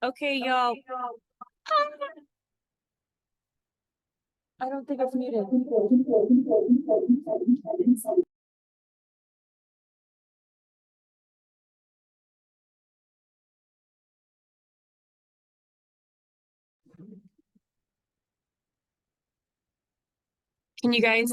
Okay, y'all. I don't think it's muted. Can you guys?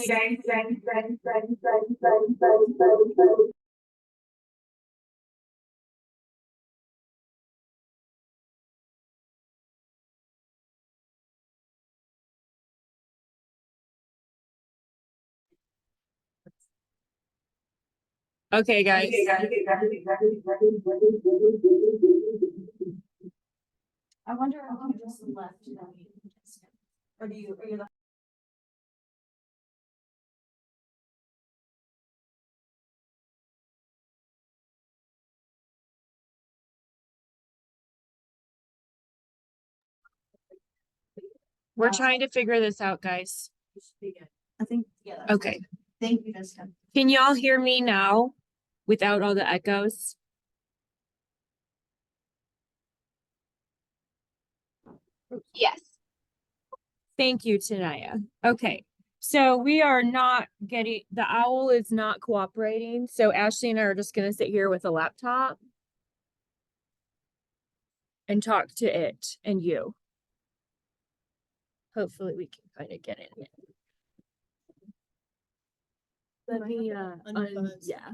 Okay, guys. I wonder if you just left. Or do you, are you the? We're trying to figure this out, guys. I think, yeah. Okay. Thank you, Jessica. Can y'all hear me now without all the echoes? Yes. Thank you, Tanaya. Okay. So we are not getting, the owl is not cooperating. So Ashley and I are just going to sit here with a laptop and talk to it and you. Hopefully we can kind of get in. Let me, yeah.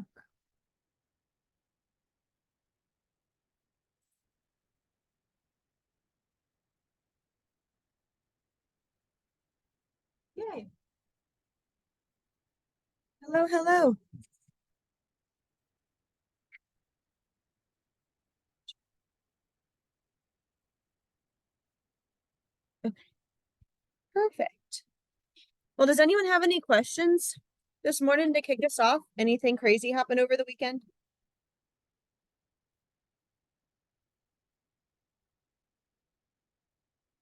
Yay. Hello, hello. Okay. Perfect. Well, does anyone have any questions this morning to kick us off? Anything crazy happened over the weekend?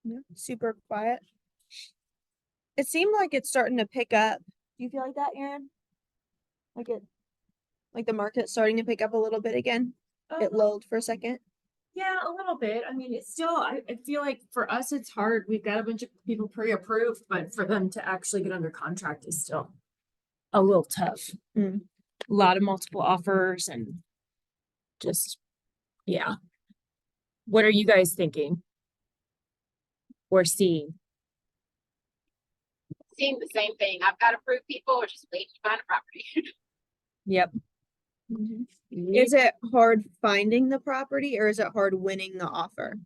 No, super quiet. It seemed like it's starting to pick up. Do you feel like that, Aaron? Like the market's starting to pick up a little bit again? It lulled for a second. Yeah, a little bit. I mean, it's still, I feel like for us, it's hard. We've got a bunch of people pre-approved, but for them to actually get under contract is still a little tough. Mm. A lot of multiple offers and just, yeah. What are you guys thinking? Or seeing? Seeing the same thing. I've got approved people, we're just waiting to find a property. Yep. Is it hard finding the property or is it hard winning the offer?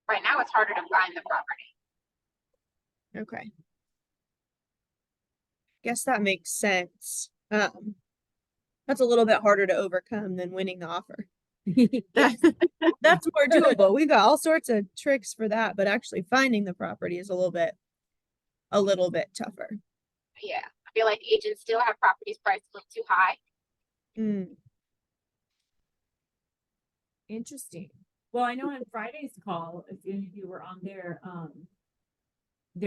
Right now, it's harder to find the property. Okay. Guess that makes sense. That's a little bit harder to overcome than winning the offer. That's more doable. We got all sorts of tricks for that, but actually finding the property is a little bit tougher. Yeah, I feel like agents still have properties priced a little too high. Mm. Interesting. Well, I know on Friday's call, if any of you were on there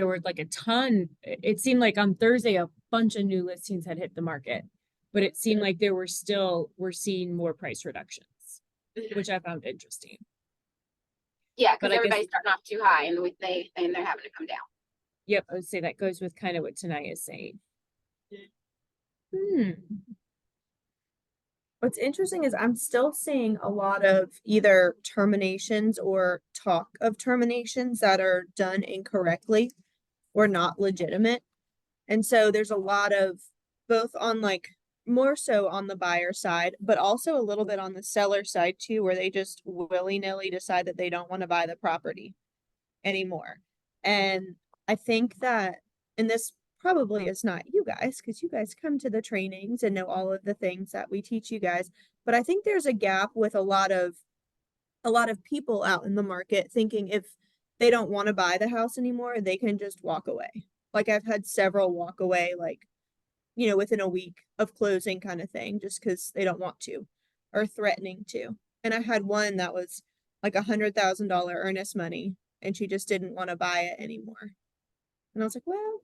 were like a ton. It seemed like on Thursday, a bunch of new listings had hit the market, but it seemed like we're seeing more price reductions, which I found interesting. Yeah, But because I guess- everybody's starting off too high and they're having to come down. Yep, I would say that goes with kind of what Tanaya is saying. What's interesting is I'm still seeing a lot of either terminations or talk of terminations that are done incorrectly or not legitimate. And so there's a lot of both on like more so on the buyer side, but also a little bit on the seller side too, where they just willy-nilly decide that they don't want to buy the property anymore. And I think that, and this probably is not you guys, because you guys come to the trainings and know all of the things that we teach you guys, but I think there's a gap with a lot of people out in the market thinking if they don't want to buy the house anymore, they can just walk away. Like I've had several walk away, like, you know, within a week of closing kind of thing, just because they don't want to or threatening to. And I had one that was like $100,000 earnest money and she just didn't want to buy it anymore. And I was like, well,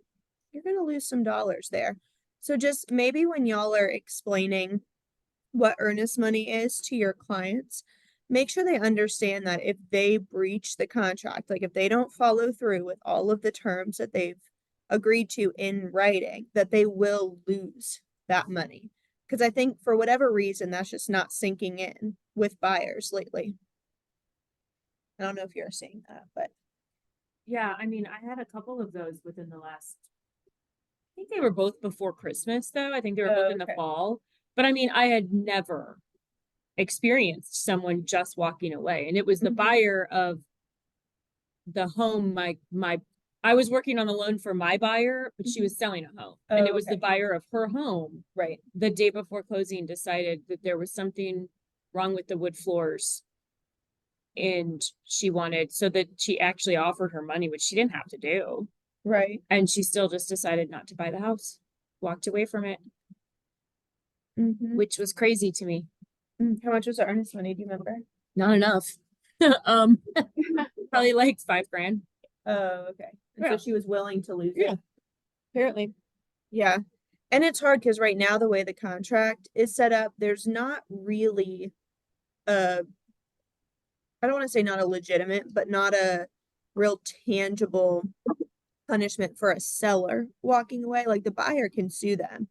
you're going to lose some dollars there. So just maybe when y'all are explaining what earnest money is to your clients, make sure they understand that if they breach the contract, like if they don't follow through with all of the terms that they've agreed to in writing, that they will lose that money. Because I think for whatever reason, that's just not sinking in with buyers lately. I don't know if you're seeing that, but Yeah, I mean, I had a couple of those within the last. I think they were both before Christmas, though. I think they were both in the Okay. fall. But I mean, I had never experienced someone just walking away, and it was the Mhm. buyer of the home. I was working on the loan for my buyer, but she was selling a home, and it was the okay. buyer of her home. Right. The day before closing, decided that there was something wrong with the wood floors. And she wanted, so that she actually offered her money, which she didn't have to do. Right. And she still just decided not to buy the house, walked away from it, Mm-hmm. which was crazy to me. How much was the earnest money? Do you remember? Not enough. Um, probably like 5 grand. Oh, okay. And so Yeah. she was willing to lose Yeah. it. Apparently. Yeah. And it's hard because right now, the way the contract is set up, there's not really a, I don't want to say not a legitimate, but not a real tangible punishment for a seller walking away. Like the buyer can sue them,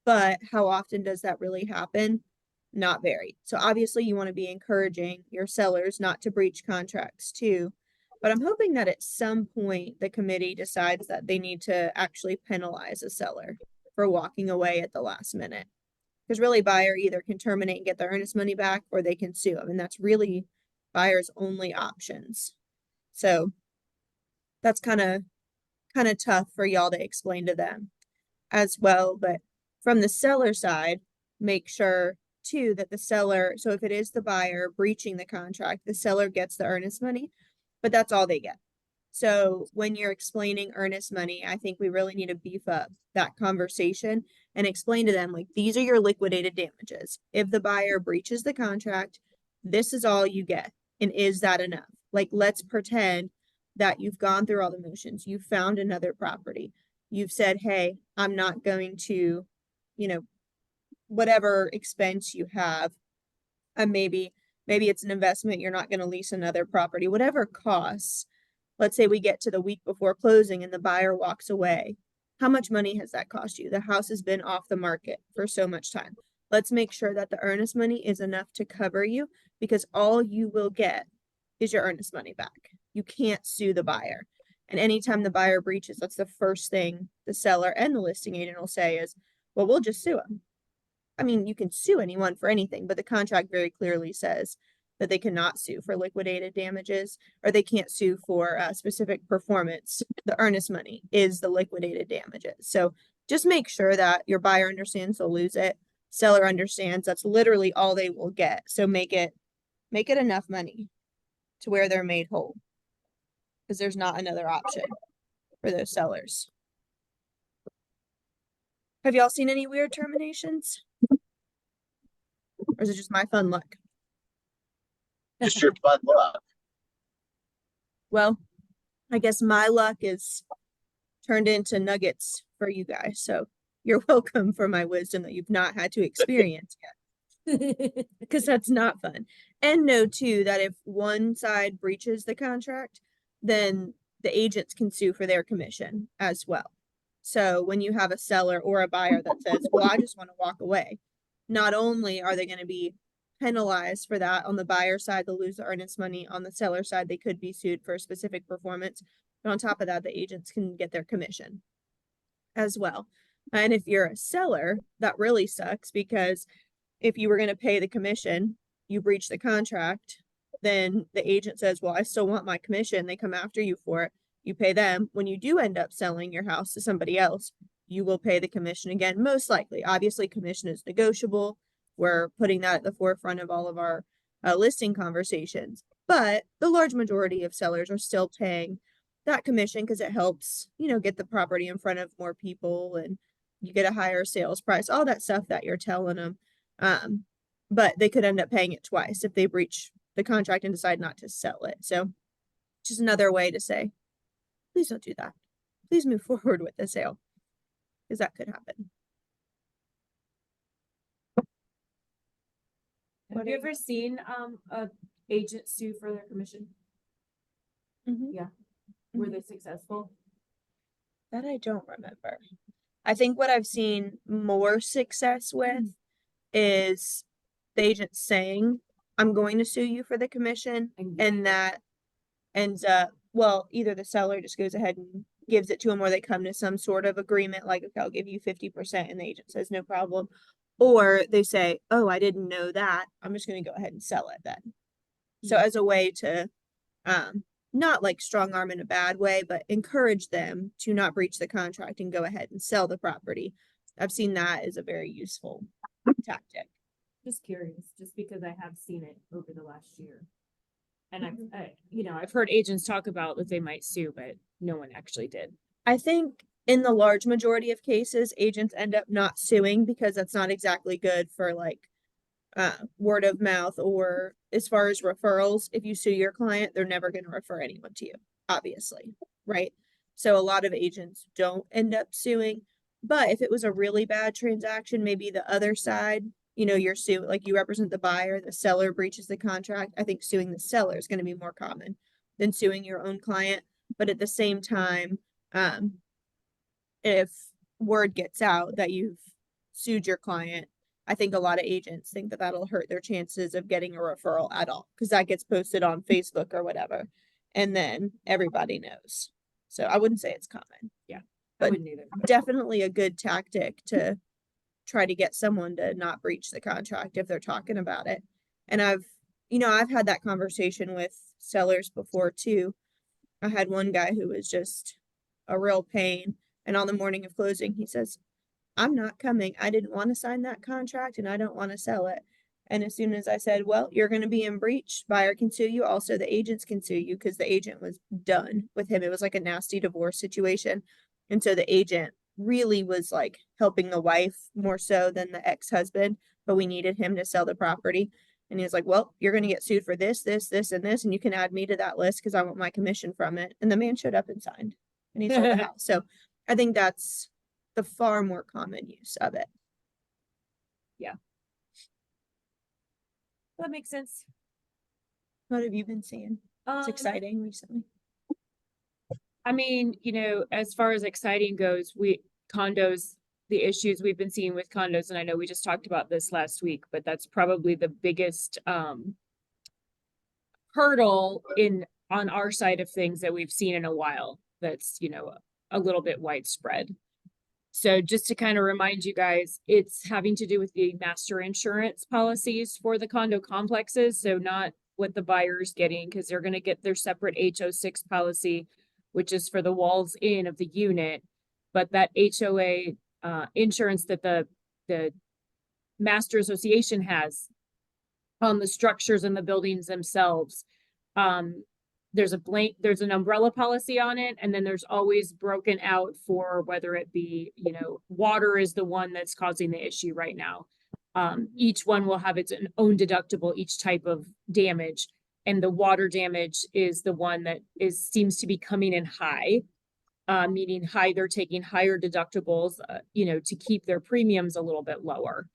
but how often does that really happen? Not very. So obviously you want to be encouraging your sellers not to breach contracts too. But I'm hoping that at some point the committee decides that they need to actually penalize a seller for walking away at the last minute. Because really buyer either can terminate and get their earnest money back or they can sue them. And that's really buyer's only options. So that's kind of tough for y'all to explain to them as well. But from the seller side, make sure too that the seller, so if it is the buyer breaching the contract, the seller gets the earnest money, but that's all they get. So when you're explaining earnest money, I think we really need to beef up that conversation and explain to them like these are your liquidated damages. If the buyer breaches the contract, this is all you get. And is that enough? Like let's pretend that you've gone through all the motions, you've found another property. You've said, "Hey, I'm not going to, you know, whatever expense you have, and maybe it's an investment, you're not going to lease another property, whatever costs." Let's say we get to the week before closing and the buyer walks away. How much money has that cost you? The house has been off the market for so much time. Let's make sure that the earnest money is enough to cover you because all you will get is your earnest money back. You can't sue the buyer. And anytime the buyer breaches, that's the first thing the seller and the listing agent will say is, well, we'll just sue them. I mean, you can sue anyone for anything, but the contract very clearly says that they cannot sue for liquidated damages or they can't sue for specific performance. The earnest money is the liquidated damages. So just make sure that your buyer understands they'll lose it. Seller understands that's literally all they will get. So make it enough money to where they're made whole. Because there's not another option for those sellers. Have y'all seen any weird terminations? Or is it just my fun luck? Just your fun luck. Well, I guess my luck is turned into nuggets for you guys. So you're welcome for my wisdom that you've not had to experience yet. Because that's not fun. And know too that if one side breaches the contract, then the agents can sue for their commission as well. So when you have a seller or a buyer that says, well, I just want to walk away, not only are they going to be penalized for that on the buyer side, they'll lose the earnest money. On the seller side, they could be sued for a specific performance. But on top of that, the agents can get their commission as well. And if you're a seller, that really sucks because if you were going to pay the commission, you breach the contract, then the agent says, well, I still want my commission. They come after you for it. You pay them. When you do end up selling your house to somebody else, you will pay the commission again, most likely. Obviously, commission is negotiable. We're putting that at the forefront of all of our listing conversations. But the large majority of sellers are still paying that commission because it helps, get the property in front of more people and you get a higher sales price, all that stuff that you're telling them. But they could end up paying it twice if they breach the contract and decide not to sell it. So just another way to say, please don't do that. Please move forward with the sale because that could happen. Have you ever seen agents sue for their commission? Mhm. Were they successful? That I don't remember. I think what I've seen more success with is the agent saying, I'm going to sue you for the commission, and that ends up, well, either the seller just goes ahead and gives it to them, or they come to some sort of agreement, like, okay, I'll give you 50%, and the agent says, no problem. Or they say, oh, I didn't know that. I'm just gonna go ahead and sell it then. So as a way to, not like strong arm in a bad way, but encourage them to not breach the contract and go ahead and sell the property. I've seen that as a very useful tactic. Just curious, just because I have seen it over the last year. And I've heard agents talk about that they might sue, but no one actually did. I think in the large majority of cases, agents end up not suing because that's not exactly good for like word of mouth, or as far as referrals. If you sue your client, they're never going to refer anyone to you, obviously, right? So a lot of agents don't end up suing. But if it was a really bad transaction, maybe the other side, you're suing, like you represent the buyer, the seller breaches the contract. I think suing the seller is going to be more common than suing your own client. But at the same time, if word gets out that you've sued your client, I think a lot of agents think that that'll hurt their chances of getting a referral at all, because that gets posted on Facebook or whatever, and then everybody knows. So I wouldn't say it's common. I But wouldn't either. definitely a good tactic to try to get someone to not breach the contract if they're talking about it. And I've had that conversation with sellers before too. I had one guy who was just a real pain, and on the morning of closing, he says, I'm not coming. I didn't want to sign that contract and I don't want to sell it. And as soon as I said, well, you're going to be in breach, buyer can sue you. Also, the agents can sue you, because the agent was done with him. It was like a nasty divorce situation. And so the agent really was like helping the wife more so than the ex-husband, but we needed him to sell the property. And he was like, well, you're going to get sued for this, this, this, and this, and you can add me to that list because I want my commission from it. And the man showed up and signed, and he sold the house. So I think that's the far more common use of it. That makes sense. What have you been seeing? It's Um, exciting recently. I mean, as far as exciting goes, condos, the issues we've been seeing with condos, and I know we just talked about this last week, but that's probably the biggest hurdle on our side of things that we've seen in a while. That's, a little bit widespread. So just to kind of remind you guys, it's having to do with the master insurance policies for the condo complexes. So not what the buyer's getting, because they're going to get their separate HO6 policy, which is for the walls in of the unit. But that HOA insurance that the master association has on the structures and the buildings themselves, there's an umbrella policy on it, and then there's always broken out for whether it be, water is the one that's causing the issue right now. Each one will have its own deductible, each type of damage, and the water damage is the one that seems to be coming in high, meaning they're taking higher deductibles, to keep their premiums a little bit lower.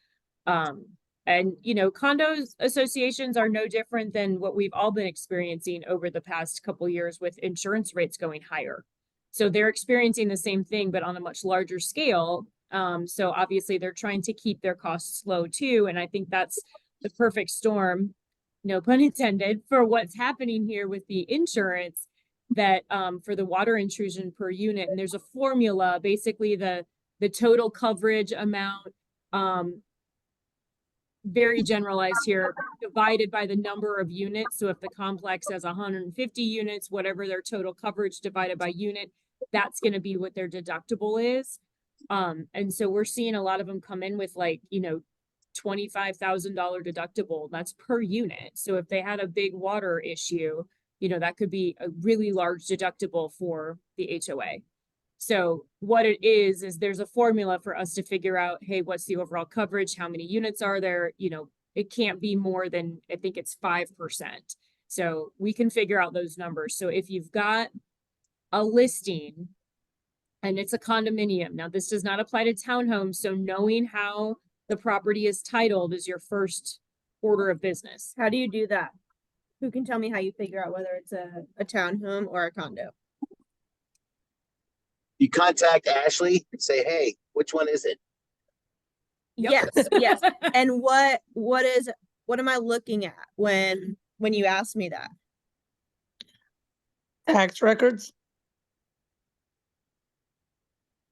And, condos associations are no different than what we've all been experiencing over the past couple years with insurance rates going higher. So they're experiencing the same thing, but on a much larger scale. So obviously they're trying to keep their costs low too. And I think that's the perfect storm, no pun intended, for what's happening here with the insurance, that for the water intrusion per unit. And there's a formula, basically the total coverage amount, very generalized here, divided by the number of units. So if the complex has 150 units, whatever their total coverage divided by unit, that's going to be what their deductible is. And so we're seeing a lot of them come in with like, $25,000 deductible. That's per unit. So if they had a big water issue, that could be a really large deductible for the HOA. So what it is there's a formula for us to figure out, hey, what's the overall coverage? How many units are there? It can't be more than, I think it's 5%. So we can figure out those numbers. So if you've got a listing and it's a condominium, now this does not apply to townhomes. So knowing how the property is titled is your first order of business. How do you do that? Who can tell me how you figure out whether it's a townhome or a condo? You contact Ashley and say, hey, which one is it? Yep. Yes, yes. And what am I looking at when you ask me that? Tax records?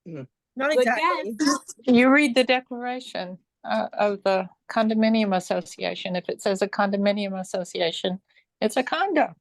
Not Good exactly. You read the declaration of the condominium association. If it says a condominium association, it's a condo.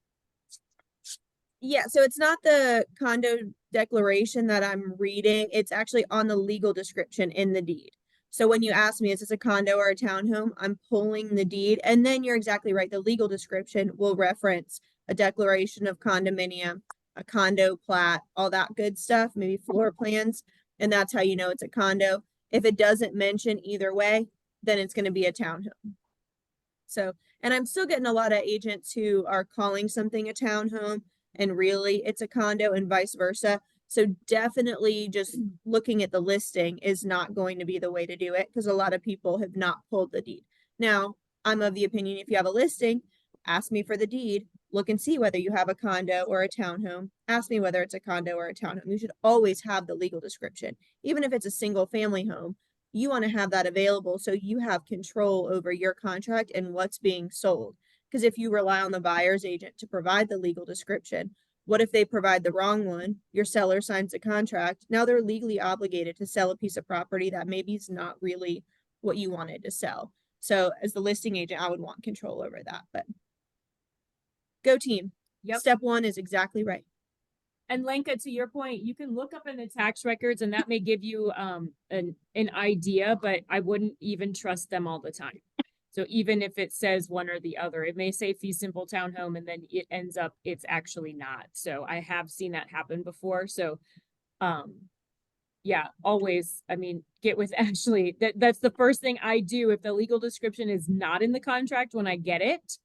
Yeah, so it's not the condo declaration that I'm reading. It's actually on the legal description in the deed. So when you ask me, is this a condo or a townhome? I'm pulling the deed, and then you're exactly right. The legal description will reference a declaration of condominium, a condo plat, all that good stuff, maybe floor plans, and that's how you know it's a condo. If it doesn't mention either way, then it's going to be a townhome. So, and I'm still getting a lot of agents who are calling something a townhome and really it's a condo and vice versa. So definitely just looking at the listing is not going to be the way to do it because a lot of people have not pulled the deed. Now, I'm of the opinion if you have a listing, ask me for the deed, look and see whether you have a condo or a townhome. Ask me whether it's a condo or a townhome. You should always have the legal description. Even if it's a single family home, you want to have that available so you have control over your contract and what's being sold. Because if you rely on the buyer's agent to provide the legal description, what if they provide the wrong one? Your seller signs a contract. Now they're legally obligated to sell a piece of property that maybe is not really what you wanted to sell. So as the listing agent, I would want control over that. But go team. Yep. Step one is exactly right. And Lenka, to your point, you can look up in the tax records and that may give you an idea, but I wouldn't even trust them all the time. So even if it says one or the other, it may say fee simple townhome and then it ends up it's actually not. So I have seen that happen before. So yeah, always, I mean, get with Ashley. That's the first thing I do if the legal description is not in the contract when I get it.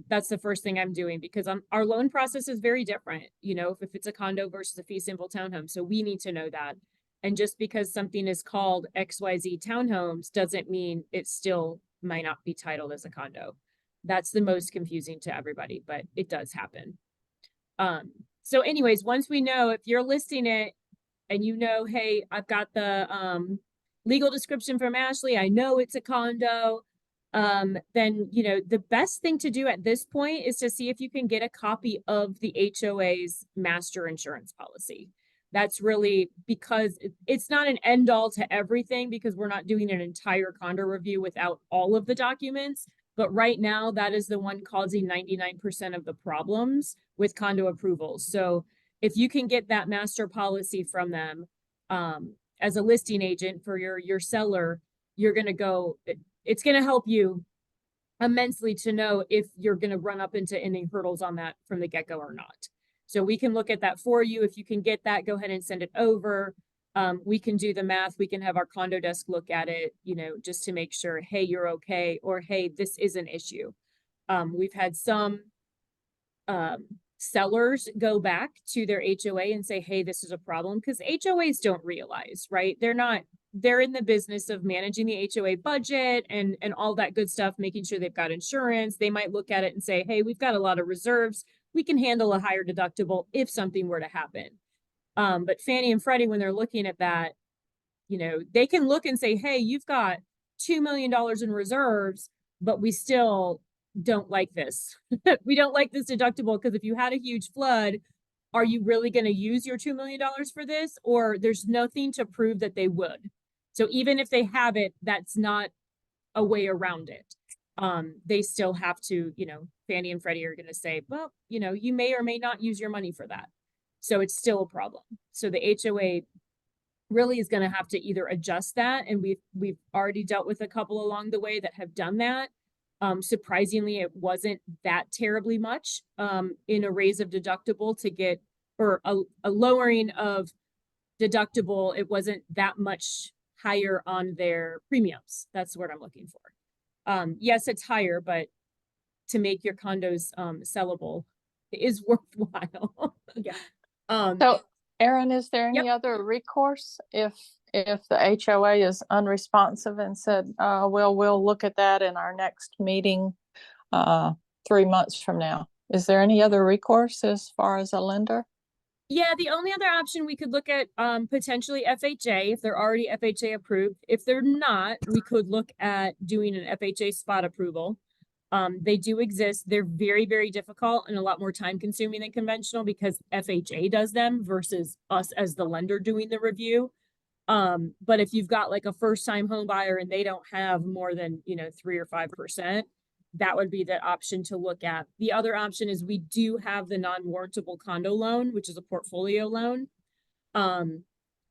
That's the first thing I'm doing because our loan process is very different, you know, if it's a condo versus a fee simple townhome. So we need to know that. And just because something is called XYZ townhomes doesn't mean it still might not be titled as a condo. That's the most confusing to everybody, but it does happen. So anyways, once we know if you're listing it and you know, hey, I've got the legal description from Ashley, I know it's a condo. Then, you know, the best thing to do at this point is to see if you can get a copy of the HOA's master insurance policy. That's really because it's not an end all to everything because we're not doing an entire condo review without all of the documents. But right now, that is the one causing 99% of the problems with condo approvals. So if you can get that master policy from them, as a listing agent for your seller, you're going to go, it's going to help you immensely to know if you're going to run up into any hurdles on that from the get-go or not. So we can look at that for you. If you can get that, go ahead and send it over. We can do the math. We can have our condo desk look at it, you know, just to make sure, hey, you're okay, or hey, this is an issue. We've had some sellers go back to their HOA and say, hey, this is a problem, because HOAs don't realize, right? They're in the business of managing the HOA budget and all that good stuff, making sure they've got insurance. They might look at it and say, hey, we've got a lot of reserves. We can handle a higher deductible if something were to happen. But Fannie and Freddie, when they're looking at that, you know, they can look and say, hey, you've got $2 million in reserves, but we still don't like this. We don't like this deductible because if you had a huge flood, are you really going to use your $2 million for this? Or there's nothing to prove that they would. So even if they have it, that's not a way around it. They still have to, you know, Fannie and Freddie are going to say, well, you know, you may or may not use your money for that. So it's still a problem. So the HOA really is going to have to either adjust that. And we've already dealt with a couple along the way that have done that. Surprisingly, it wasn't that terribly much in a raise of deductible to get, or a lowering of deductible. It wasn't that much higher on their premiums. That's the word I'm looking for. Yes, it's higher, but to make your condos sellable is worthwhile. Yeah. So, Erin, is there any other recourse if the HOA is unresponsive and said, well, we'll look at that in our next meeting? 3 months from now. Is there any other recourse as far as a lender? Yeah, the only other option we could look at, potentially FHA, if they're already FHA approved. If they're not, we could look at doing an FHA spot approval. They do exist. They're very, very difficult and a lot more time consuming than conventional because FHA does them versus us as the lender doing the review. But if you've got like a first time home buyer and they don't have more than, 3 or 5%, that would be the option to look at. The other option is we do have the non-warrantable condo loan, which is a portfolio loan. And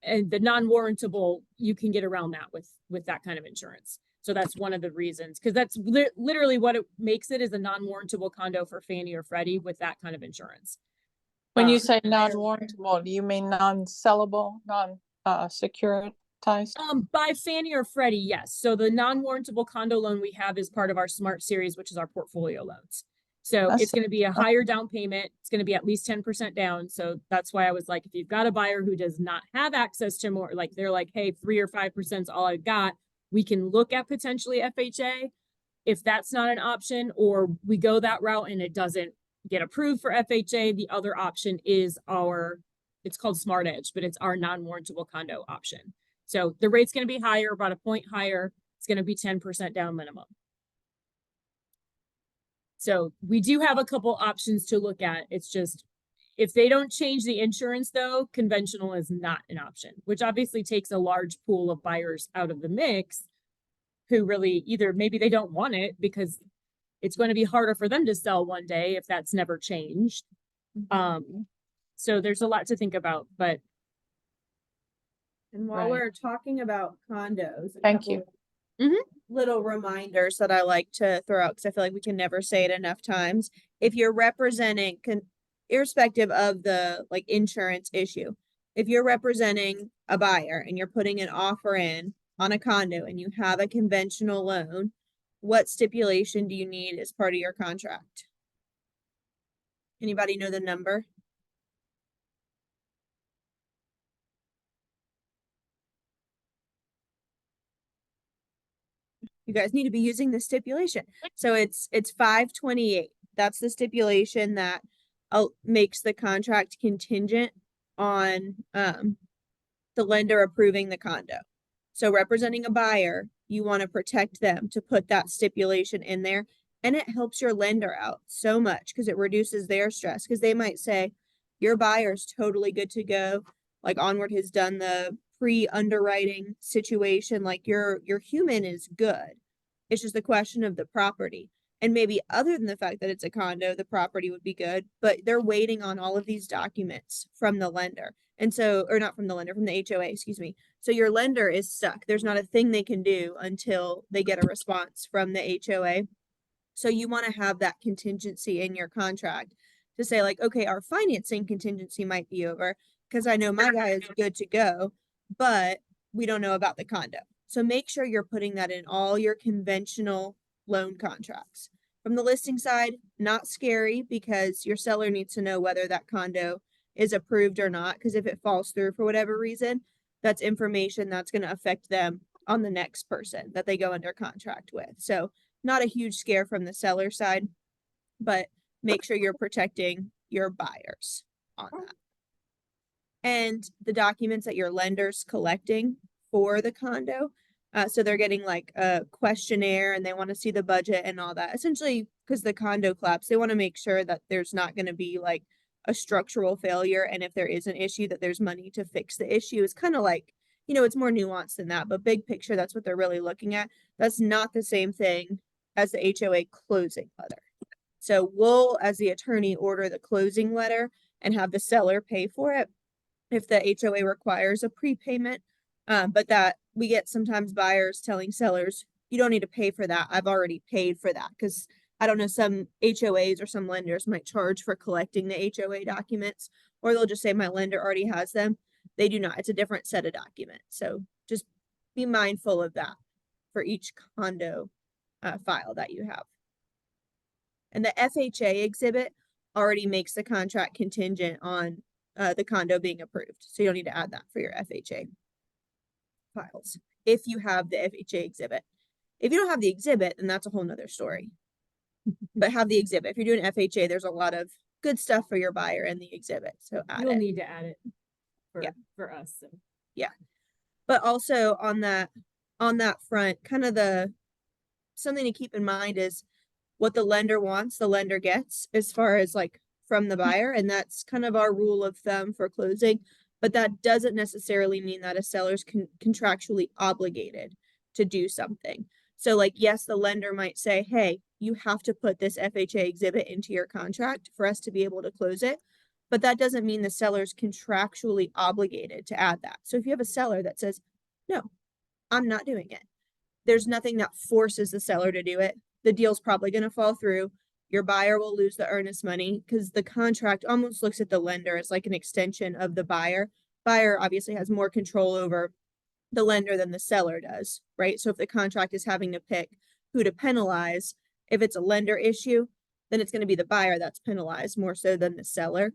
the non-warrantable, you can get around that with that kind of insurance. So that's one of the reasons, because that's literally what it makes it is a non-warrantable condo for Fannie or Freddie with that kind of insurance. When you Um, say non-warrantable, do you mean non-sellable, securitized? By Fannie or Freddie, yes. So the non-warrantable condo loan we have is part of our Smart Series, which is our portfolio loans. So I it's see. going to be a higher down payment. It's going to be at least 10% down. So that's why I was like, if you've got a buyer who does not have access to more, like they're like, hey, 3 or 5% is all I've got, we can look at potentially FHA. If that's not an option, or we go that route and it doesn't get approved for FHA, the other option is it's called Smart Edge, but it's our non-warrantable condo option. So the rate's going to be higher, about a point higher. It's going to be 10% down minimum. So we do have a couple options to look at. It's just, if they don't change the insurance though, conventional is not an option, which obviously takes a large pool of buyers out of the mix who really either maybe they don't want it because it's going to be harder for them to sell one day if that's never changed. So there's a lot to think about, but And while Right. we're talking about condos. a Thank you. couple Little reminders that I like to throw out because I feel like we can never say it enough times. If you're representing, irrespective of the like insurance issue, if you're representing a buyer and you're putting an offer in on a condo and you have a conventional loan, what stipulation do you need as part of your contract? Anybody know the number? You guys need to be using the stipulation. So it's 528. That's the stipulation that makes the contract contingent on the lender approving the condo. So representing a buyer, you want to protect them to put that stipulation in there, and it helps your lender out so much because it reduces their stress, because they might say your buyer's totally good to go, like Onward has done the pre-underwriting situation, like your human is good. It's just a question of the property. And maybe other than the fact that it's a condo, the property would be good, but they're waiting on all of these documents from the lender. And so, or not from the lender, from the HOA, excuse me. So your lender is stuck. There's not a thing they can do until they get a response from the HOA. So you want to have that contingency in your contract to say like, okay, our financing contingency might be over because I know my guy is good to go, but we don't know about the condo. So make sure you're putting that in all your conventional loan contracts. From the listing side, not scary because your seller needs to know whether that condo is approved or not. Because if it falls through for whatever reason, that's information that's going to affect them on the next person that they go under contract with. So not a huge scare from the seller side, but make sure you're protecting your buyers on that. And the documents that your lender's collecting for the condo. So they're getting like a questionnaire and they want to see the budget and all that. Essentially, because the condo collapse, they want to make sure that there's not going to be like a structural failure. And if there is an issue, that there's money to fix the issue. It's kind of like, it's more nuanced than that, but big picture, that's what they're really looking at. That's not the same thing as the HOA closing letter. So we'll, as the attorney, order the closing letter and have the seller pay for it if the HOA requires a prepayment. But that we get sometimes buyers telling sellers, you don't need to pay for that. I've already paid for that. Because I don't know, some HOAs or some lenders might charge for collecting the HOA documents, or they'll just say my lender already has them. They do not. It's a different set of documents. So just be mindful of that for each condo file that you have. And the FHA exhibit already makes the contract contingent on the condo being approved. So you don't need to add that for your FHA files if you have the FHA exhibit. If you don't have the exhibit, then that's a whole nother story. but have the exhibit. If you're doing FHA, there's a lot of good stuff for your buyer in the exhibit, so add You'll it. need to add it Yeah. for us. So. But also on that front, kind of something to keep in mind is what the lender wants, the lender gets as far as like from the buyer. And that's kind of our rule of thumb for closing. But that doesn't necessarily mean that a seller's contractually obligated to do something. So like, yes, the lender might say, hey, you have to put this FHA exhibit into your contract for us to be able to close it. But that doesn't mean the seller's contractually obligated to add that. So if you have a seller that says, no, I'm not doing it, there's nothing that forces the seller to do it. The deal's probably going to fall through. Your buyer will lose the earnest money because the contract almost looks at the lender as like an extension of the buyer. Buyer obviously has more control over the lender than the seller does, right? So if the contract is having to pick who to penalize, if it's a lender issue, then it's going to be the buyer that's penalized more so than the seller.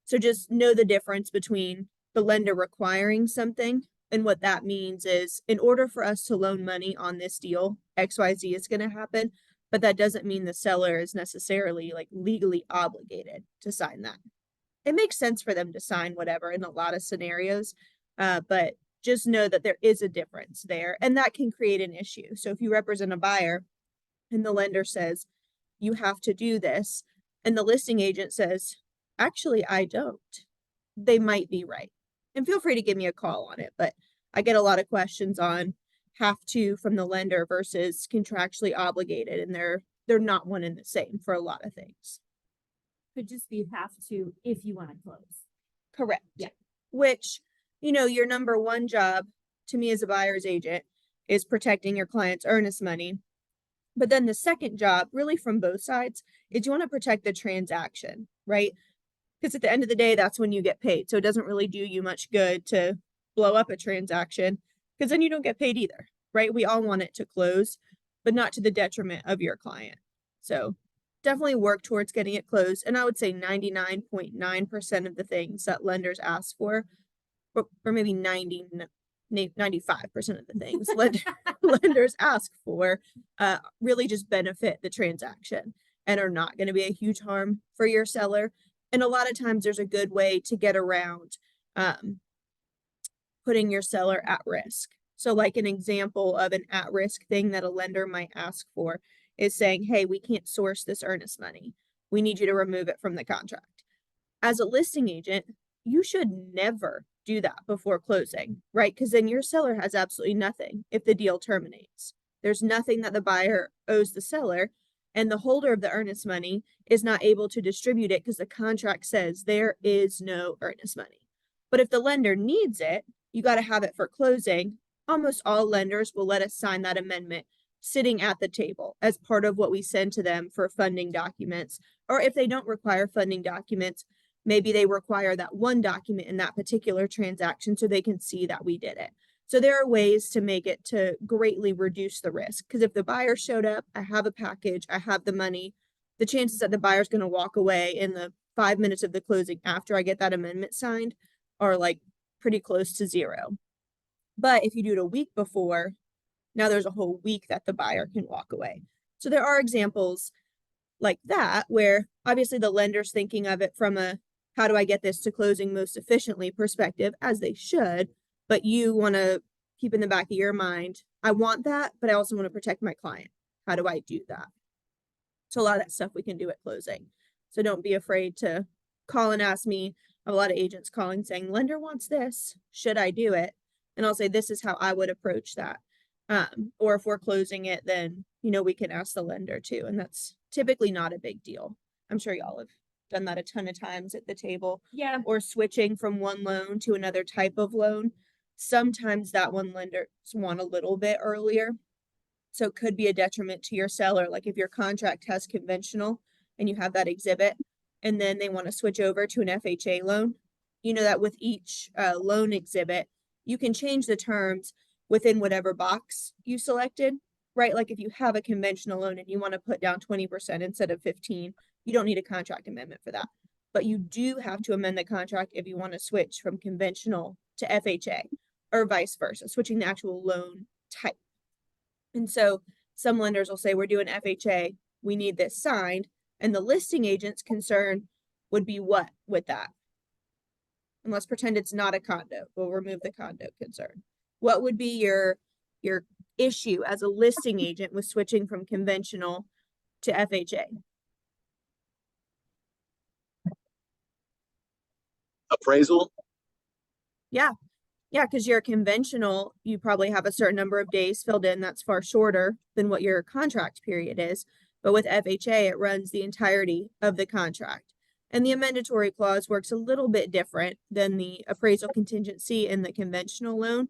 So just know the difference between the lender requiring something, and what that means is in order for us to loan money on this deal, XYZ is going to happen, but that doesn't mean the seller is necessarily like legally obligated to sign that. It makes sense for them to sign whatever in a lot of scenarios, but just know that there is a difference there, and that can create an issue. So if you represent a buyer and the lender says, you have to do this, and the listing agent says, actually, I don't, they might be right. And feel free to give me a call on it, but I get a lot of questions on have to from the lender versus contractually obligated, and they're not one and the same for a lot of things. Could just be have to if you want to close. Correct. Yeah. Which, your number one job to me as a buyer's agent is protecting your client's earnest money. But then the second job, really from both sides, is you want to protect the transaction, right? Because at the end of the day, that's when you get paid. So it doesn't really do you much good to blow up a transaction because then you don't get paid either, right? We all want it to close, but not to the detriment of your client. So definitely work towards getting it closed. And I would say 99.9% of the things that lenders ask for, or maybe 95% of the things lenders ask for, really just benefit the transaction and are not going to be a huge harm for your seller. And a lot of times there's a good way to get around putting your seller at risk. So like an example of an at-risk thing that a lender might ask for is saying, hey, we can't source this earnest money. We need you to remove it from the contract. As a listing agent, you should never do that before closing, right? Because then your seller has absolutely nothing if the deal terminates. There's nothing that the buyer owes the seller, and the holder of the earnest money is not able to distribute it because the contract says there is no earnest money. But if the lender needs it, you got to have it for closing. Almost all lenders will let us sign that amendment sitting at the table as part of what we send to them for funding documents. Or if they don't require funding documents, maybe they require that one document in that particular transaction so they can see that we did it. So there are ways to make it to greatly reduce the risk. Because if the buyer showed up, I have a package, I have the money, the chances that the buyer's going to walk away in the 5 minutes of the closing after I get that amendment signed are like pretty close to zero. But if you do it a week before, now there's a whole week that the buyer can walk away. So there are examples like that where obviously the lender's thinking of it from a how do I get this to closing most efficiently perspective, as they should, but you want to keep in the back of your mind, I want that, but I also want to protect my client. How do I do that? So a lot of that stuff we can do at closing. So don't be afraid to call and ask me. I have a lot of agents calling saying, lender wants this, should I do it? And I'll say, this is how I would approach that. Or if we're closing it, then, we can ask the lender too. And that's typically not a big deal. I'm sure y'all have done that a ton of times at the table. Yeah. Or switching from one loan to another type of loan. Sometimes that one lenders want a little bit earlier. So it could be a detriment to your seller. Like if your contract has conventional and you have that exhibit, and then they want to switch over to an FHA loan, that with each loan exhibit, you can change the terms within whatever box you selected, right? Like if you have a conventional loan and you want to put down 20% instead of 15, you don't need a contract amendment for that. But you do have to amend the contract if you want to switch from conventional to FHA or vice versa, switching the actual loan type. And so some lenders will say, we're doing FHA, we need this signed. And the listing agent's concern would be what with that? And let's pretend it's not a condo. We'll remove the condo concern. What would be your issue as a listing agent with switching from conventional to FHA? Appraisal? Yeah, because you're conventional, you probably have a certain number of days filled in. That's far shorter than what your contract period is. But with FHA, it runs the entirety of the contract. And the amendatory clause works a little bit different than the appraisal contingency in the conventional loan.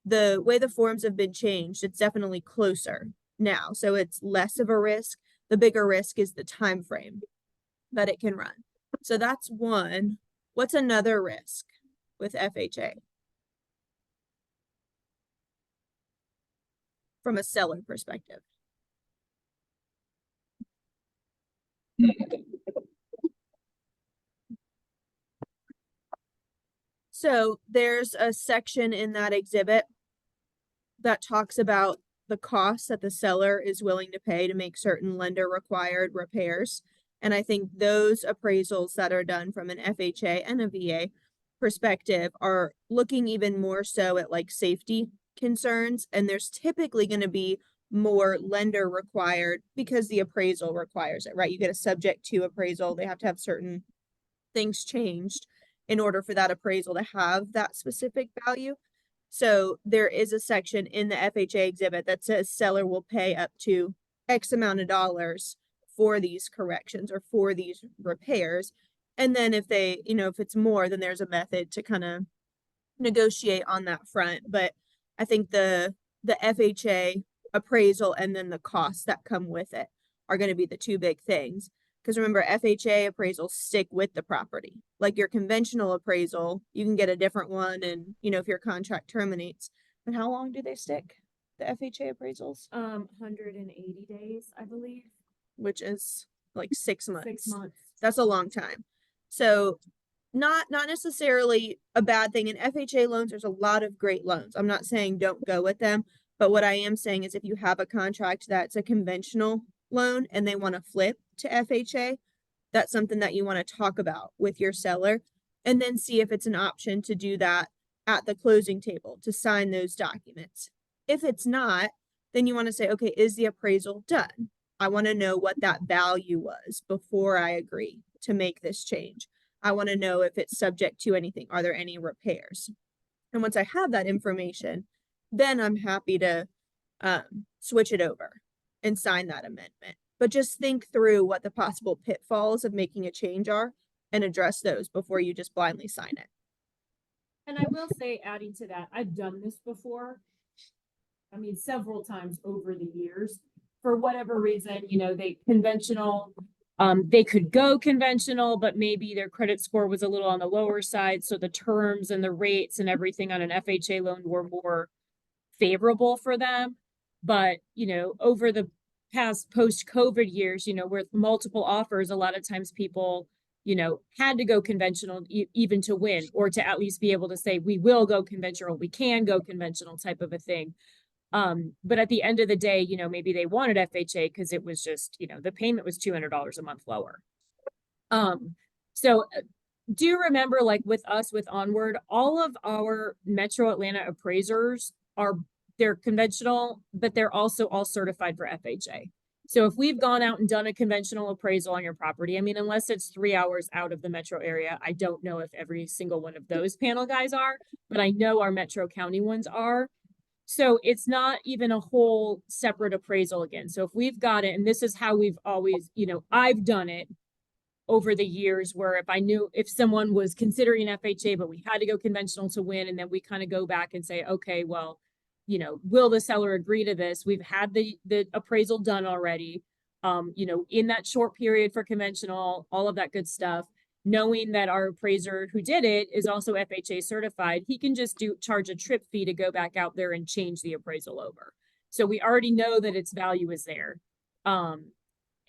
The way the forms have been changed, it's definitely closer now. So it's less of a risk. The bigger risk is the time frame that it can run. So that's one. What's another risk with FHA? From a seller perspective. So there's a section in that exhibit that talks about the costs that the seller is willing to pay to make certain lender required repairs. And I think those appraisals that are done from an FHA and a VA perspective are looking even more so at like safety concerns. And there's typically going to be more lender required because the appraisal requires it, right? You get a subject to appraisal. They have to have certain things changed in order for that appraisal to have that specific value. So there is a section in the FHA exhibit that says seller will pay up to X amount of dollars for these corrections or for these repairs. And then if they, if it's more, then there's a method to kind of negotiate on that front. But I think the FHA appraisal and then the costs that come with it are going to be the two big things. Because remember, FHA appraisals stick with the property. Like your conventional appraisal, you can get a different one and, if your contract terminates. But how long do they stick, the FHA appraisals? 180 days, I believe. Which is like 6 months. 6 months. That's a long time. So not necessarily a bad thing. In FHA loans, there's a lot of great loans. I'm not saying don't go with them. But what I am saying is if you have a contract that's a conventional loan and they want to flip to FHA, that's something that you want to talk about with your seller and then see if it's an option to do that at the closing table to sign those documents. If it's not, then you want to say, okay, is the appraisal done? I want to know what that value was before I agree to make this change. I want to know if it's subject to anything. Are there any repairs? And once I have that information, then I'm happy to switch it over and sign that amendment. But just think through what the possible pitfalls of making a change are and address those before you just blindly sign it. And I will say, adding to that, I've done this before. I mean, several times over the years. For whatever reason, they conventional, they could go conventional, but maybe their credit score was a little on the lower side. So the terms and the rates and everything on an FHA loan were more favorable for them. But, over the past post-COVID years, with multiple offers, a lot of times people, had to go conventional even to win, or to at least be able to say, we will go conventional, we can go conventional type of a thing. But at the end of the day, maybe they wanted FHA because it was just, the payment was $200 a month lower. So do remember, like with us, with Onward, all of our Metro Atlanta appraisers they're conventional, but they're also all certified for FHA. So if we've gone out and done a conventional appraisal on your property, I mean, unless it's 3 hours out of the metro area, I don't know if every single one of those panel guys are, but I know our Metro County ones are. So it's not even a whole separate appraisal again. So if we've got it, and this is how we've always, I've done it over the years, where if someone was considering FHA, but we had to go conventional to win, and then we kind of go back and say, okay, well, will the seller agree to this? We've had the appraisal done already, in that short period for conventional, all of that good stuff. Knowing that our appraiser who did it is also FHA certified, he can just charge a trip fee to go back out there and change the appraisal over. So we already know that its value is there. And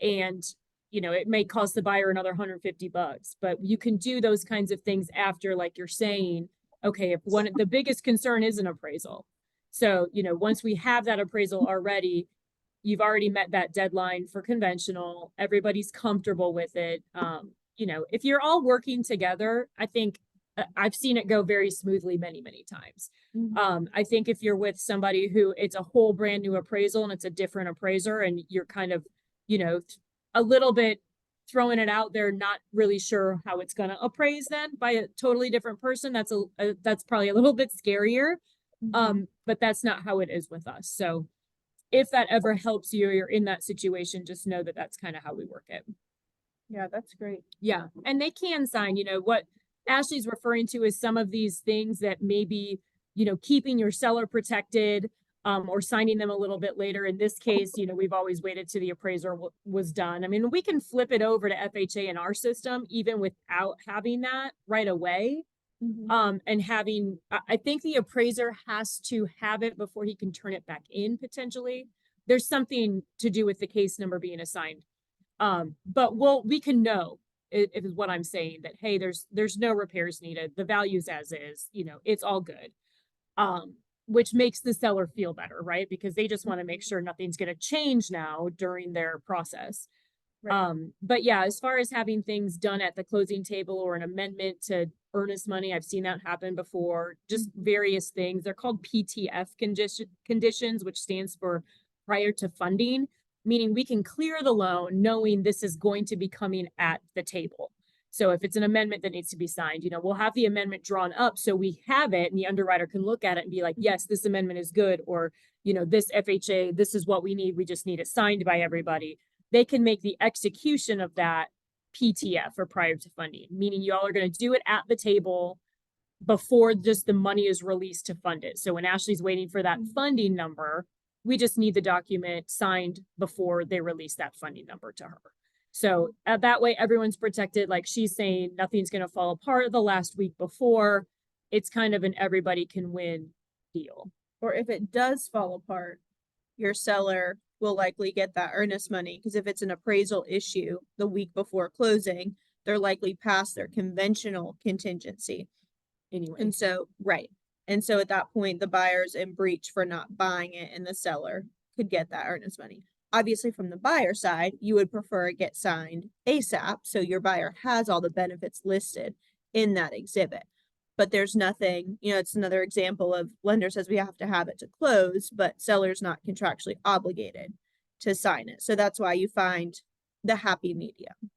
it may cost the buyer another $150, but you can do those kinds of things after, like you're saying, okay, if the biggest concern is an appraisal. So, once we have that appraisal already, you've already met that deadline for conventional, everybody's comfortable with it. You know, if you're all working together, I think I've seen it go very smoothly many, many times. I think if you're with somebody who it's a whole brand new appraisal and it's a different appraiser and you're kind of, you know, a little bit throwing it out there, not really sure how it's going to appraise then by a totally different person, that's probably a little bit scarier. But that's not how it is with us. So if that ever helps you, or you're in that situation, just know that that's kind of how we work it. Yeah, that's great. Yeah, and they can sign, you know, what Ashley's referring to is some of these things that maybe, you know, keeping your seller protected, or signing them a little bit later. In this case, you know, we've always waited till the appraiser was done. I mean, we can flip it over to FHA in our system, even without having that right away. And having, I think the appraiser has to have it before he can turn it back in potentially. There's something to do with the case number being assigned. But we can know, it is what I'm saying, that, hey, there's no repairs needed. The value's as is, you know, it's all good. Which makes the seller feel better, right? Because they just want to make sure nothing's going to change now during their process. Right. But yeah, as far as having things done at the closing table or an amendment to earnest money, I've seen that happen before, just various things. They're called PTF conditions, which stands for prior to funding, meaning we can clear the loan knowing this is going to be coming at the table. So if it's an amendment that needs to be signed, you know, we'll have the amendment drawn up so we have it and the underwriter can look at it and be like, yes, this amendment is good, or, you know, this FHA, this is what we need. We just need it signed by everybody. They can make the execution of that PTF, or prior to funding, meaning y'all are going to do it at the table before just the money is released to fund it. So when Ashley's waiting for that funding number, we just need the document signed before they release that funding number to her. So that way everyone's protected. Like she's saying, nothing's going to fall apart the last week before. It's kind of an everybody can win deal. Or if it does fall apart, your seller will likely get that earnest money, because if it's an appraisal issue the week before closing, they're likely past their conventional contingency. Anyway, And so, right. And so at that point, the buyer's in breach for not buying it, and the seller could get that earnest money. Obviously, from the buyer side, you would prefer it get signed ASAP, so your buyer has all the benefits listed in that exhibit. But there's nothing, you know, it's another example of lender says we have to have it to close, but seller's not contractually obligated to sign it. So that's why you find the happy medium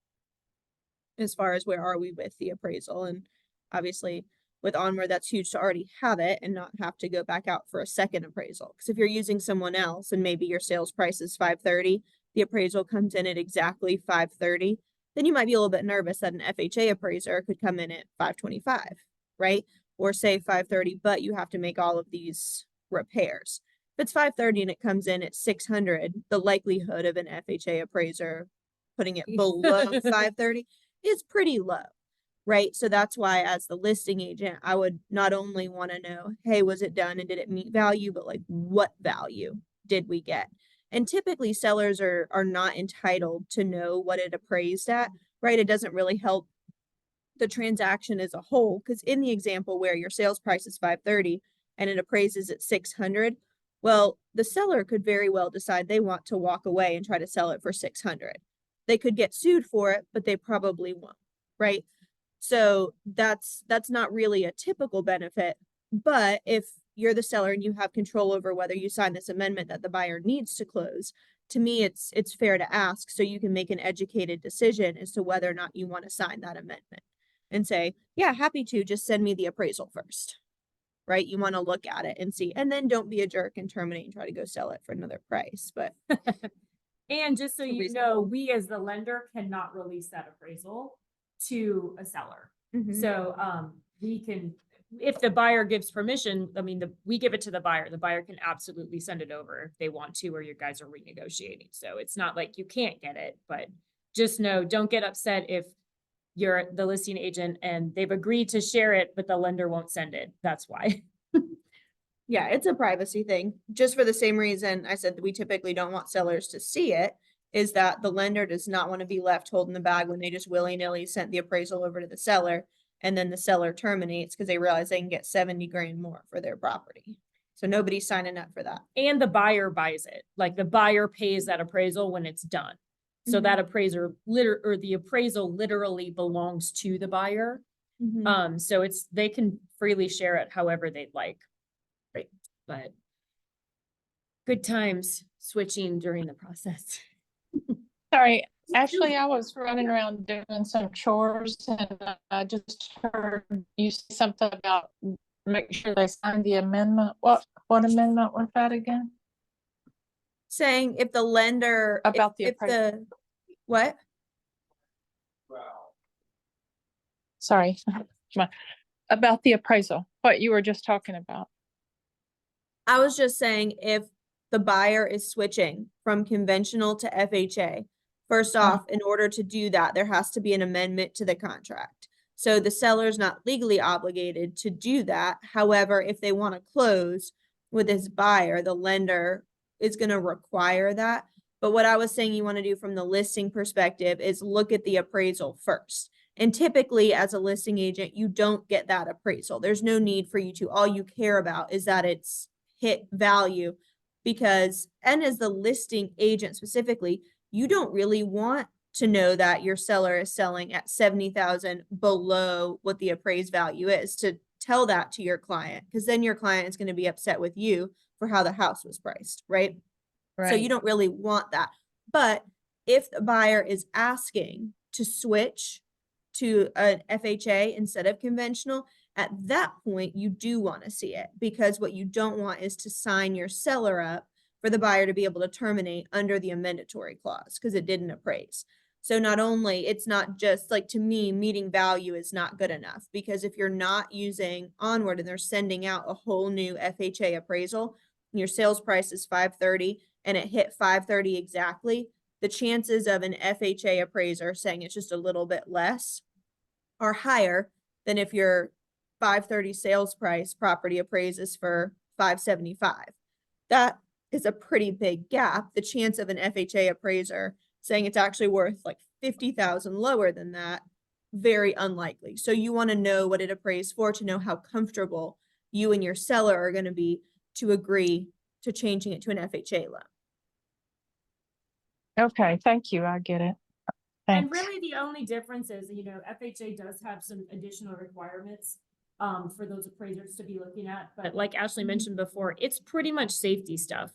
as far as where are we with the appraisal. And obviously with Onward, that's huge to already have it and not have to go back out for a second appraisal. Because if you're using someone else and maybe your sales price is $530, the appraisal comes in at exactly $530, then you might be a little bit nervous that an FHA appraiser could come in at $525, right? Or say $530, but you have to make all of these repairs. If it's $530 and it comes in at $600, the likelihood of an FHA appraiser putting it below $530 is pretty low. Right. So that's why as the listing agent, I would not only want to know, hey, was it done and did it meet value, but like what value did we get? And typically sellers are not entitled to know what it appraised at, right? It doesn't really help the transaction as a whole, because in the example where your sales price is $530 and it appraises at $600, well, the seller could very well decide they want to walk away and try to sell it for $600. They could get sued for it, but they probably won't, right? So that's not really a typical benefit. But if you're the seller and you have control over whether you sign this amendment that the buyer needs to close, to me, it's fair to ask so you can make an educated decision as to whether or not you want to sign that amendment and say, yeah, happy to, just send me the appraisal first, right? You want to look at it and see, and then don't be a jerk and terminate and try to go sell it for another price. But and just so you know, reasonable. we as the lender cannot release that appraisal to a seller. Mhm. So we can, if the buyer gives permission, I mean, we give it to the buyer can absolutely send it over if they want to, or you guys are renegotiating. So it's not like you can't get it, but just know, don't get upset if you're the listing agent and they've agreed to share it, but the lender won't send it. That's why. Yeah, it's a privacy thing. Just for the same reason I said that we typically don't want sellers to see it, is that the lender does not want to be left holding the bag when they just willy-nilly sent the appraisal over to the seller, and then the seller terminates because they realize they can get 70 grand more for their property. So nobody's signing up for that. And the buyer buys it, like the buyer pays that appraisal when it's done. So Mhm. that the appraisal literally belongs to the buyer. So they can freely share it however they'd like. Right. But good times switching during the process. Sorry, Ashley, I was running around doing some chores and I just heard you say something about make sure they sign the amendment. What amendment was that again? Saying if the lender. About the if appraisal. What? Sorry, about the appraisal, what you were just talking about. I was just saying if the buyer is switching from conventional to FHA, first off, in order to do that, there has to be an amendment to the contract. So the seller's not legally obligated to do that. However, if they want to close with this buyer, the lender is going to require that. But what I was saying you want to do from the listing perspective is look at the appraisal first. And typically, as a listing agent, you don't get that appraisal. There's no need for you to. All you care about is that it's hit value because, and as the listing agent specifically, you don't really want to know that your seller is selling at 70,000 below what the appraised value is to tell that to your client, because then your client is going to be upset with you for how the house was priced, right? So you don't really want that. But if the buyer is asking to switch to an FHA instead of conventional, at that point, you do want to see it, because what you don't want is to sign your seller up for the buyer to be able to terminate under the amendatory clause because it didn't appraise. So not only, it's not just like, to me, meeting value is not good enough, because if you're not using Onward and they're sending out a whole new FHA appraisal, and your sales price is 530 and it hit 530 exactly, the chances of an FHA appraiser saying it's just a little bit less are higher than if your 530 sales price property appraises for 575. That is a pretty big gap. The chance of an FHA appraiser saying it's actually worth like 50,000 lower than that, very unlikely. So you want to know what it appraised for to know how comfortable you and your seller are going to be to agree to changing it to an FHA loan. Okay, thank you. I get it. And Thanks. really the only difference is, FHA does have some additional requirements for those appraisers to be looking at. But like Ashley mentioned before, it's pretty much safety stuff.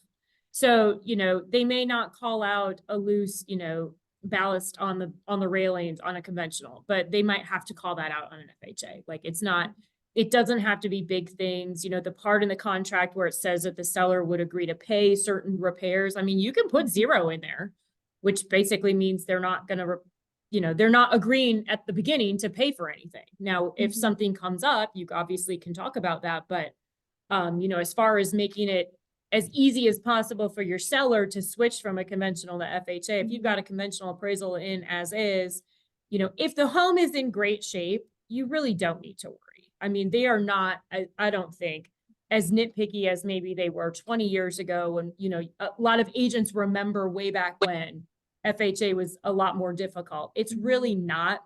So, they may not call out a loose, ballast on the railings on a conventional, but they might have to call that out on an FHA. Like it doesn't have to be big things, the part in the contract where it says that the seller would agree to pay certain repairs. I mean, you can put 0 in there, which basically means they're not going to, they're not agreeing at the beginning to pay for anything. Now, if something comes up, you obviously can talk about that. But, as far as making it as easy as possible for your seller to switch from a conventional to FHA, if you've got a conventional appraisal in as is, if the home is in great shape, you really don't need to worry. I mean, they are not, I don't think, as nitpicky as maybe they were 20 years ago when, a lot of agents remember way back when FHA was a lot more difficult. It's really not.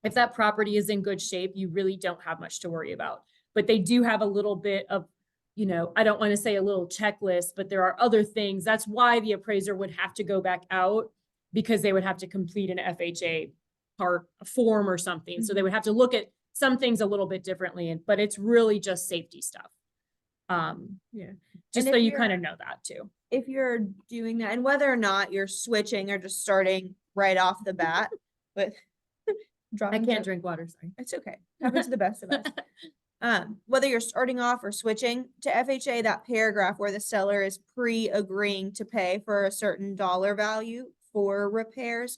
If that property is in good shape, you really don't have much to worry about. But they do have a little bit of, I don't want to say a little checklist, but there are other things. That's why the appraiser would have to go back out, because they would have to complete an FHA form or something. So they would have to look at some things a little bit differently, but it's really just safety stuff. Yeah. Just And so if you you're- kind of know that too. If you're doing that, and whether or not you're switching or just starting right off the bat with I dropping can't to- drink water, sorry. It's okay. Happens to the best of us. Whether you're starting off or switching to FHA, that paragraph where the seller is pre-agreeing to pay for a certain dollar value for repairs,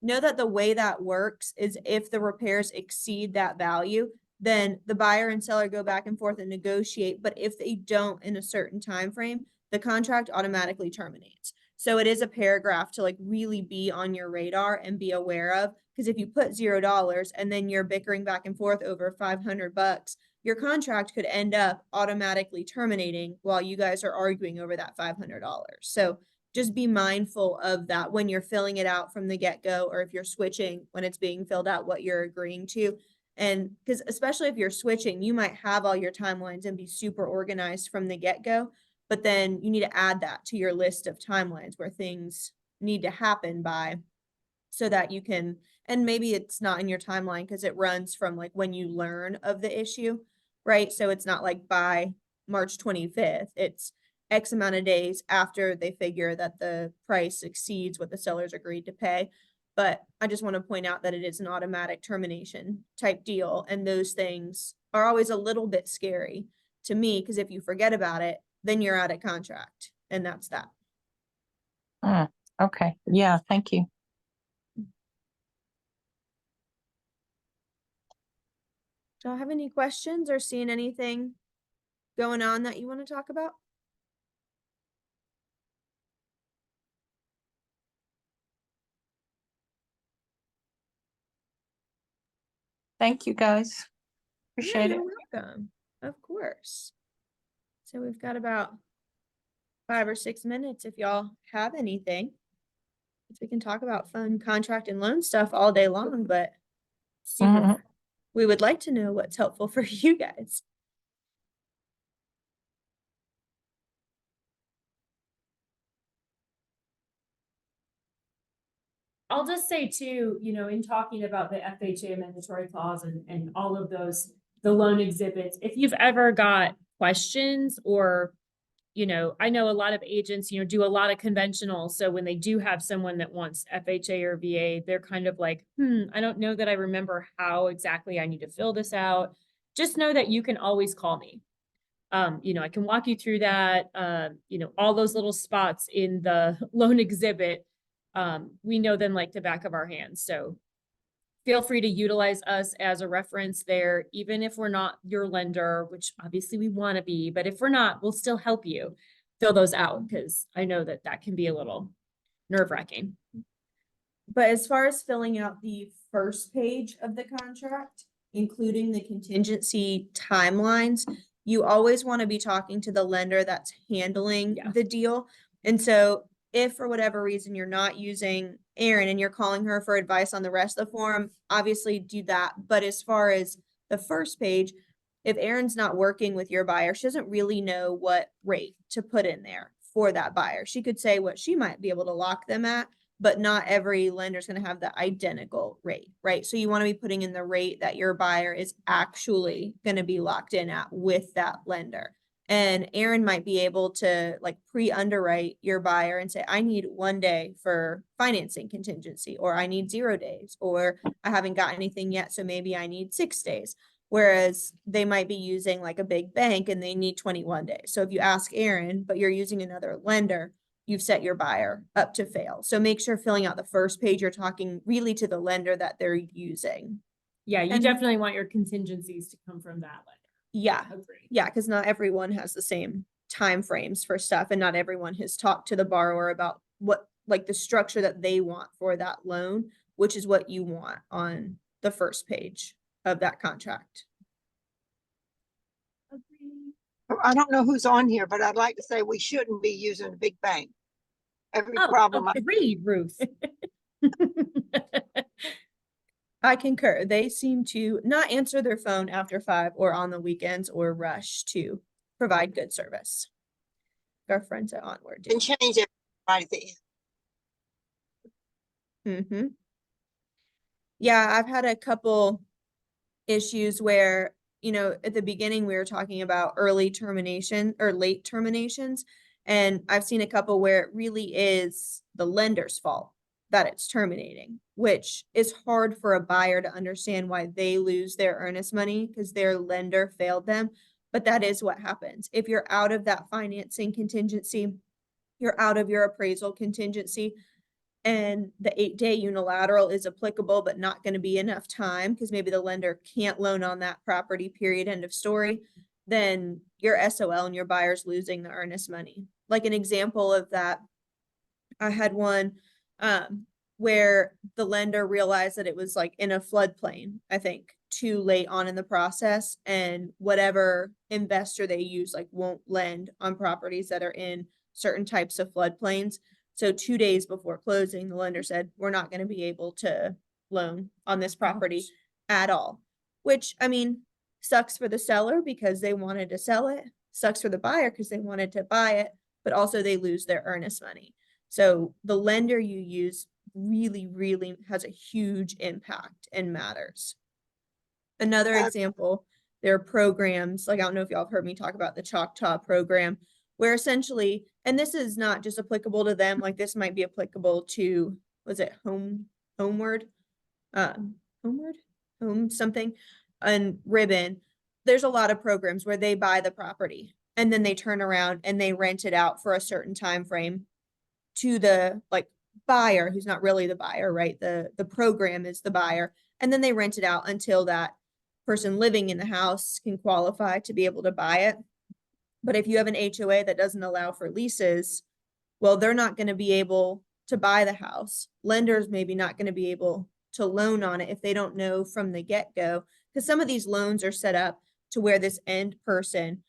know that the way that works is if the repairs exceed that value, then the buyer and seller go back and forth and negotiate. But if they don't in a certain time frame, the contract automatically terminates. So it is a paragraph to like really be on your radar and be aware of, because if you put $0 and then you're bickering back and forth over $500, your contract could end up automatically terminating while you guys are arguing over that $500. So just be mindful of that when you're filling it out from the get-go, or if you're switching when it's being filled out, what you're agreeing to. And because especially if you're switching, you might have all your timelines and be super organized from the get-go, but then you need to add that to your list of timelines where things need to happen by, so that you can, and maybe it's not in your timeline because it runs from like when you learn of the issue, right? So it's not like by March 25th, it's X amount of days after they figure that the price exceeds what the sellers agreed to pay. But I just want to point out that it is an automatic termination type deal, and those things are always a little bit scary to me, because if you forget about it, then you're out of contract, and that's that. Okay, yeah, thank you. Do y'all have any questions or seeing anything going on that you want to talk about? Thank you, guys. Yeah, Appreciate it. you're welcome. Of course. So we've got about 5 or 6 minutes if y'all have anything. We can talk about fun contract and loan stuff all day long, but Mhm. we would like to know what's helpful for you guys. I'll just say too, you know, in talking about the FHA mandatory clause and all of those, the loan exhibits, if you've ever got questions or, you know, I know a lot of agents, you know, do a lot of conventional. So when they do have someone that wants FHA or VA, they're kind of like, I don't know that I remember how exactly I need to fill this out. Just know that you can always call me. You know, I can walk you through that. You know, all those little spots in the loan exhibit, we know them like the back of our hands. So feel free to utilize us as a reference there, even if we're not your lender, which obviously we want to be, but if we're not, we'll still help you fill those out, because I know that that can be a little nerve-wracking. But as far as filling out the first page of the contract, including the contingency timelines, you always want to be talking to the lender that's handling Yeah. the deal. And so if for whatever reason you're not using Erin and you're calling her for advice on the rest of the form, obviously do that. But as far as the first page, if Erin's not working with your buyer, she doesn't really know what rate to put in there for that buyer. She could say what she might be able to lock them at, but not every lender is going to have the identical rate, right? So you want to be putting in the rate that your buyer is actually going to be locked in at with that lender. And Erin might be able to like pre-underwrite your buyer and say, I need 1 day for financing contingency, or I need 0 days, or I haven't got anything yet, so maybe I need 6 days. Whereas they might be using like a big bank and they need 21 days. So if you ask Erin, but you're using another lender, you've set your buyer up to fail. So make sure filling out the first page, you're talking really to the lender that they're using. Yeah, you And- definitely want your contingencies to come from that lender. Yeah, Agree. yeah, because not everyone has the same time frames for stuff, and not everyone has talked to the borrower about what, like the structure that they want for that loan, which is what you want on the first page of that contract. I don't know who's on here, but I'd like to say we shouldn't be using a big bank. Every Oh, problem, agreed, Ruth. I concur. They seem to not answer their phone after 5 or on the weekends, or rush to provide good service. Our friends at Onward do. can change it right at the end. Mm-hmm. Yeah, I've had a couple issues where, you know, at the beginning we were talking about early termination or late terminations. And I've seen a couple where it really is the lender's fault that it's terminating, which is hard for a buyer to understand why they lose their earnest money because their lender failed them. But that is what happens. If you're out of that financing contingency, you're out of your appraisal contingency, and the 8-day unilateral is applicable, but not going to be enough time because maybe the lender can't loan on that property, period, end of story, then your SOL and your buyer's losing the earnest money. Like an example of that, I had one where the lender realized that it was like in a floodplain, I think, too late on in the process, and whatever investor they use like won't lend on properties that are in certain types of floodplains. So 2 days before closing, the lender said, we're not going to be able to loan on this property at all. which, I mean, sucks for the seller because they wanted to sell it, sucks for the buyer because they wanted to buy it, but also they lose their earnest money. So the lender you use really, really has a huge impact and matters. Another Uh, example, there are programs, like I don't know if y'all have heard me talk about the Choctaw program, where essentially, and this is not just applicable to them, like this might be applicable to, was it Homeward? Homeward? Home something, and Ribbon. There's a lot of programs where they buy the property and then they turn around and they rent it out for a certain time frame to the like buyer who's not really the buyer, right? The program is the buyer, and then they rent it out until that person living in the house can qualify to be able to buy it. But if you have an HOA that doesn't allow for leases, well, they're not going to be able to buy the house. Lenders maybe not going to be able to loan on it if they don't know from the get-go, because some of these loans are set up to where this end person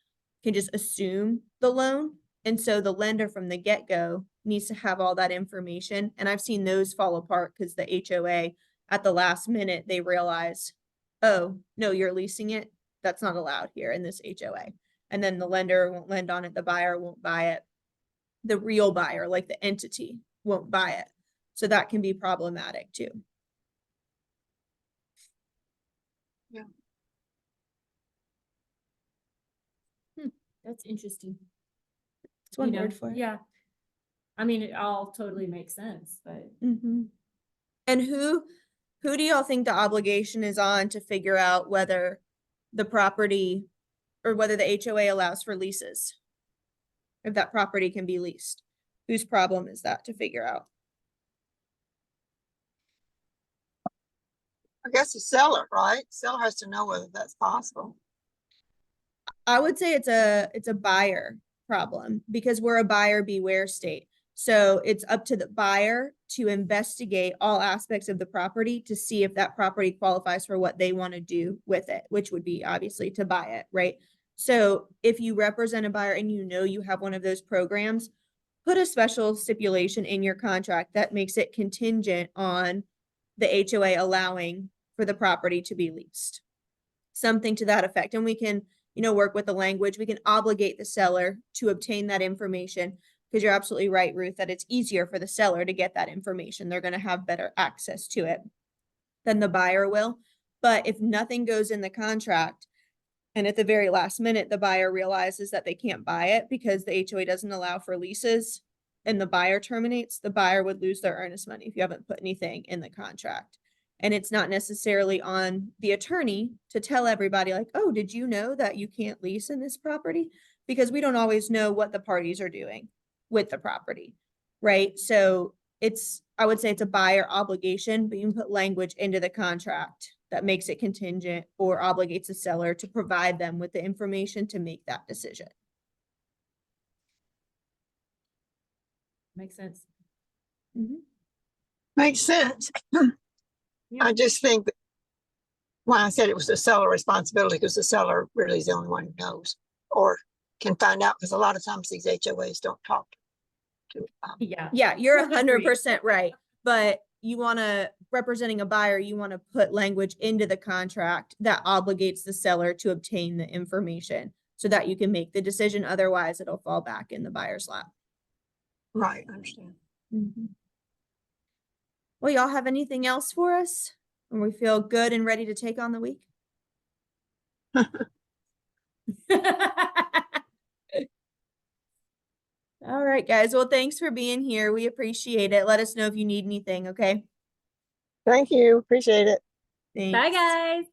can just assume the loan. And so the lender from the get-go needs to have all that information. And I've seen those fall apart because the HOA at the last minute, they realize, oh, no, you're leasing it. That's not allowed here in this HOA. And then the lender won't lend on it. The buyer won't buy it. The real buyer, like the entity, won't buy it. So that can be problematic too. That's interesting. It's one You know, word for it. Yeah. I mean, it all totally makes sense, but Mm-hmm. And who do y'all think the obligation is on to figure out whether the property or whether the HOA allows for leases? If that property can be leased, whose problem is that to figure out? I guess the seller, right? Seller has to know whether that's possible. I would say it's a buyer problem because we're a buyer beware state. So it's up to the buyer to investigate all aspects of the property to see if that property qualifies for what they want to do with it, which would be obviously to buy it, right? So if you represent a buyer and you know you have one of those programs, put a special stipulation in your contract that makes it contingent on the HOA allowing for the property to be leased. Something to that effect. And we can, work with the language. We can obligate the seller to obtain that information, because you're absolutely right, Ruth, that it's easier for the seller to get that information. They're going to have better access to it than the buyer will. But if nothing goes in the contract and at the very last minute, the buyer realizes that they can't buy it because the HOA doesn't allow for leases and the buyer terminates, the buyer would lose their earnest money if you haven't put anything in the contract. And it's not necessarily on the attorney to tell everybody like, oh, did you know that you can't lease in this property? Because we don't always know what the parties are doing with the property, right? So I would say it's a buyer obligation, but you can put language into the contract that makes it contingent or obligates the seller to provide them with the information to make that decision. makes sense. Makes sense. I just think that when I said it was the seller responsibility, because the seller really is the only one who knows or can find out, because a lot of times these HOAs don't talk to Yeah. Yeah, you're Agreed. 100% right. But representing a buyer, you want to put language into the contract that obligates the seller to obtain the information so that you can make the decision. Otherwise, it'll fall back in the buyer's lap. Right, I understand. Well, y'all have anything else for us? And we feel good and ready to take on the week? All right, guys. Well, thanks for being here. We appreciate it. Let us know if you need anything, okay? Thank you, appreciate it. Thanks. Bye, guys.